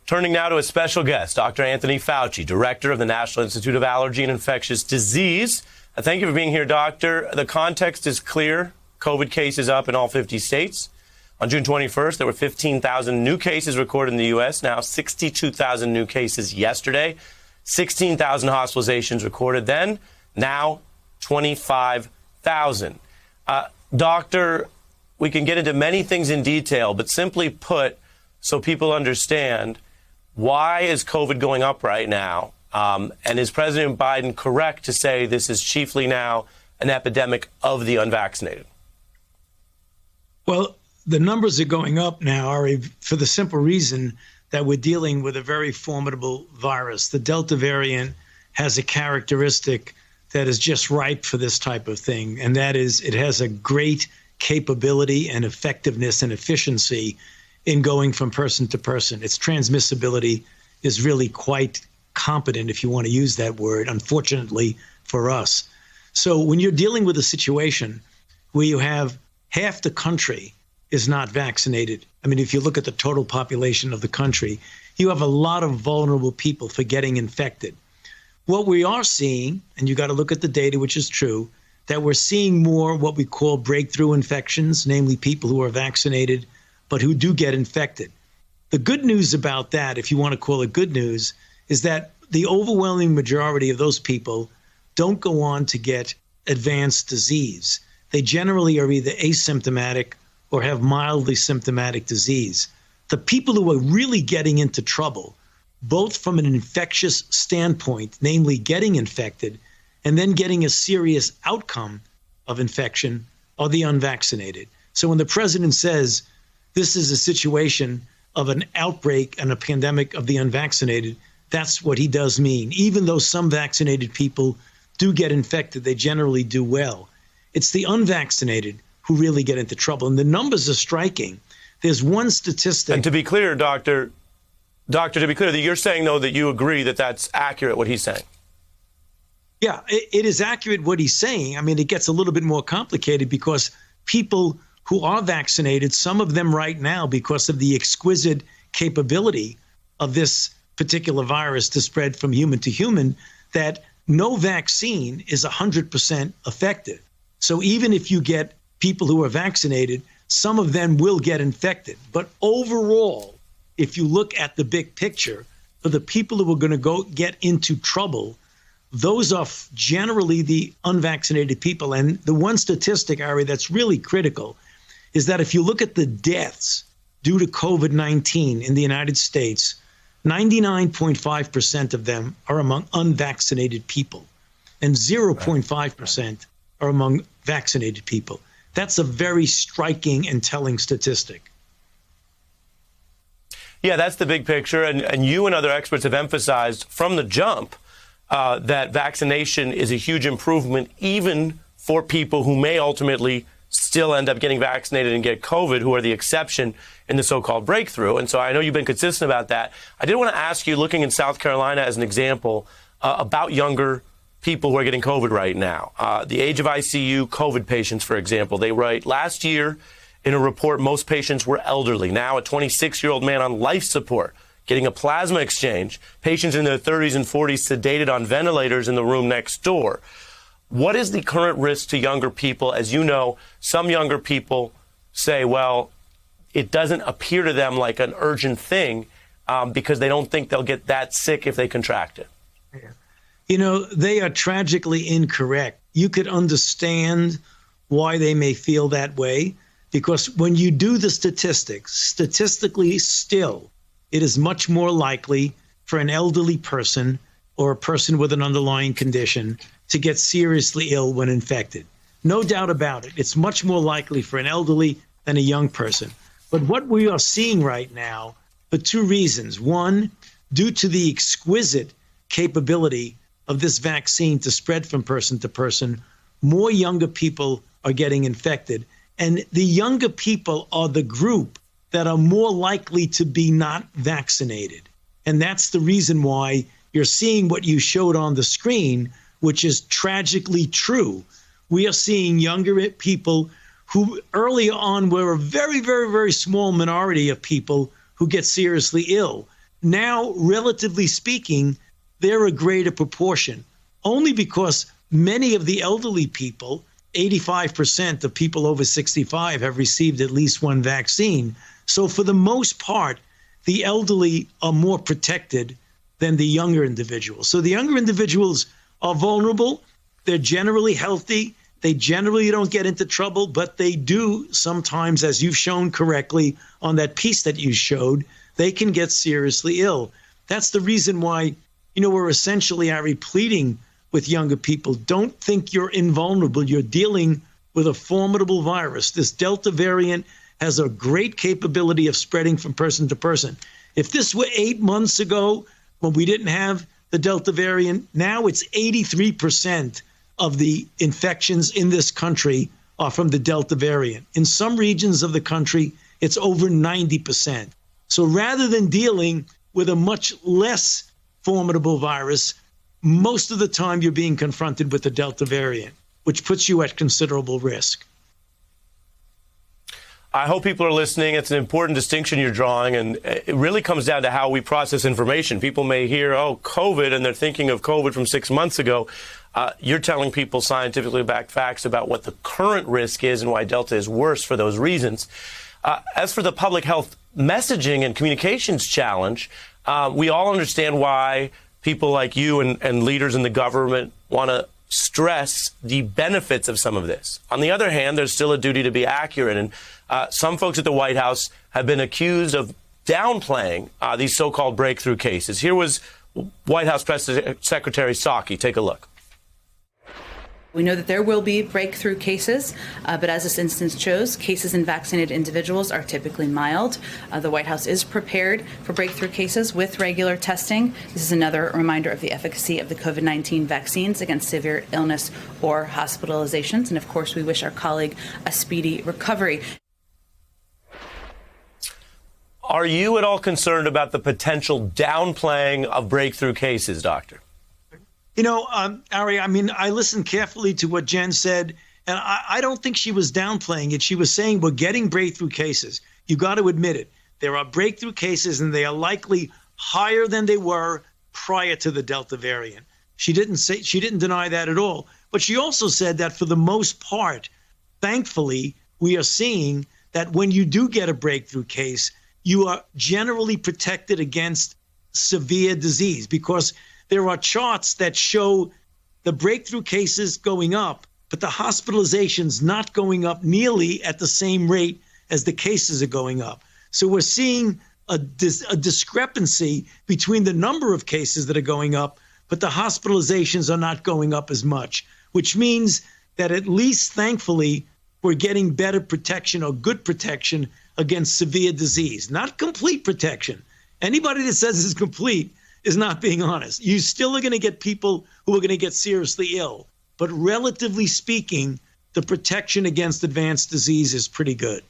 Turning now to a special guest, Dr. Anthony Fauci, director of the National Institute of Allergy and Infectious Disease. Thank you for being here, doctor. The context is clear. COVID cases up in all 50 states. On June 21st, there were 15,000 new cases recorded in the U.S. Now 62,000 new cases yesterday. 16,000 hospitalizations recorded then. Now 25,000. Doctor, we can get into many things in detail, but simply put, so people understand, why is COVID going up right now? And is President Biden correct to say this is chiefly now an epidemic of the unvaccinated? Well, the numbers are going up now, Ari, for the simple reason that we're dealing with a very formidable virus. The Delta variant has a characteristic that is just ripe for this type of thing, and that is it has a great capability and effectiveness and efficiency in going from person to person. Its transmissibility is really quite competent, if you want to use that word, unfortunately for us. So when you're dealing with a situation where you have half the country is not vaccinated, I mean, if you look at the total population of the country, you have a lot of vulnerable people for getting infected. What we are seeing, and you got to look at the data, which is true, that we're seeing more what we call breakthrough infections, namely people who are vaccinated but who do get infected. The good news about that, if you want to call it good news, is that the overwhelming majority of those people don't go on to get advanced disease. They generally are either asymptomatic or have mildly symptomatic disease. The people who are really getting into trouble, both from an infectious standpoint, namely getting infected, and then getting a serious outcome of infection, are the unvaccinated. So when the president says this is a situation of an outbreak and a pandemic of the unvaccinated, that's what he does mean. Even though some vaccinated people do get infected, they generally do well. It's the unvaccinated who really get into trouble. And the numbers are striking. There's one statistic. And to be clear, Doctor, to be clear, that you're saying, though, that you agree that that's accurate, what he's saying. Yeah, it is accurate what he's saying. I mean, it gets a little bit more complicated because people who are vaccinated, some of them right now, because of the exquisite capability of this particular virus to spread from human to human, that no vaccine is 100% effective. So even if you get people who are vaccinated, some of them will get infected. But overall, if you look at the big picture, for the people who are going to go get into trouble, those are generally the unvaccinated people. And the one statistic, Ari, that's really critical is that if you look at the deaths due to COVID-19 in the United States, 99.5% of them are among unvaccinated people, and 0.5% are among vaccinated people. That's a very striking and telling statistic. Yeah, that's the big picture. And you and other experts have emphasized from the jump that vaccination is a huge improvement, even for people who may ultimately still end up getting vaccinated and get COVID, who are the exception in the so-called breakthrough. And so I know you've been consistent about that. I did want to ask you, looking in South Carolina as an example, about younger people who are getting COVID right now. The age of ICU COVID patients, for example, they write, last year in a report, most patients were elderly. Now a 26-year-old man on life support getting a plasma exchange, patients in their 30s and 40s sedated on ventilators in the room next door. What is the current risk to younger people? As you know, some younger people say, well, it doesn't appear to them like an urgent thing because they don't think they'll get that sick if they contract it. You know, they are tragically incorrect. You could understand why they may feel that way, because when you do the statistics, statistically still, it is much more likely for an elderly person or a person with an underlying condition to get seriously ill when infected. No doubt about it. It's much more likely for an elderly than a young person. But what we are seeing right now, for two reasons. One, due to the exquisite capability of this vaccine to spread from person to person, more younger people are getting infected. And the younger people are the group that are more likely to be not vaccinated. And that's the reason why you're seeing what you showed on the screen, which is tragically true. We are seeing younger people who early on were a very, very, very small minority of people who get seriously ill. now, relatively speaking, they're a greater proportion, only because many of the elderly people, 85% of people over 65 have received at least one vaccine. So for the most part, the elderly are more protected than the younger individuals. So the younger individuals are vulnerable. They're generally healthy. They generally don't get into trouble, but they do sometimes, as you've shown correctly on that piece that you showed, they can get seriously ill. That's the reason why, we're essentially, Ari, pleading with younger people. Don't think you're invulnerable. You're dealing with a formidable virus. This Delta variant has a great capability of spreading from person to person. If this were 8 months ago, when we didn't have the Delta variant, now it's 83% of the infections in this country are from the Delta variant. In some regions of the country, it's over 90%. So rather than dealing with a much less formidable virus, most of the time you're being confronted with the Delta variant, which puts you at considerable risk. I hope people are listening. It's an important distinction you're drawing, and it really comes down to how we process information. People may hear, COVID, and they're thinking of COVID from 6 months ago. You're telling people scientifically backed facts about what the current risk is and why Delta is worse for those reasons. As for the public health messaging and communications challenge, we all understand why people like you and leaders in the government want to stress the benefits of some of this. On the other hand, there's still a duty to be accurate. And some folks at the White House have been accused of downplaying these so-called breakthrough cases. Here was White House Press Secretary Psaki. Take a look. We know that there will be breakthrough cases, but as this instance shows, cases in vaccinated individuals are typically mild. The White House is prepared for breakthrough cases with regular testing. This is another reminder of the efficacy of the COVID-19 vaccines against severe illness or hospitalizations. And of course, we wish our colleague a speedy recovery. Are you at all concerned about the potential downplaying of breakthrough cases, Doctor? Ari, I listened carefully to what Jen said, and I don't think she was downplaying it. She was saying we're getting breakthrough cases. You got to admit it. There are breakthrough cases, and they are likely higher than they were prior to the Delta variant. She didn't deny that at all. But she also said that for the most part, thankfully, we are seeing that when you do get a breakthrough case, you are generally protected against severe disease, because there are charts that show the breakthrough cases going up, but the hospitalizations not going up nearly at the same rate as the cases are going up. So we're seeing a discrepancy between the number of cases that are going up, but the hospitalizations are not going up as much, which means that at least, thankfully, we're getting better protection or good protection against severe disease. Not complete protection. Anybody that says it's complete is not being honest. You still are going to get people who are going to get seriously ill. But relatively speaking, the protection against advanced disease is pretty good.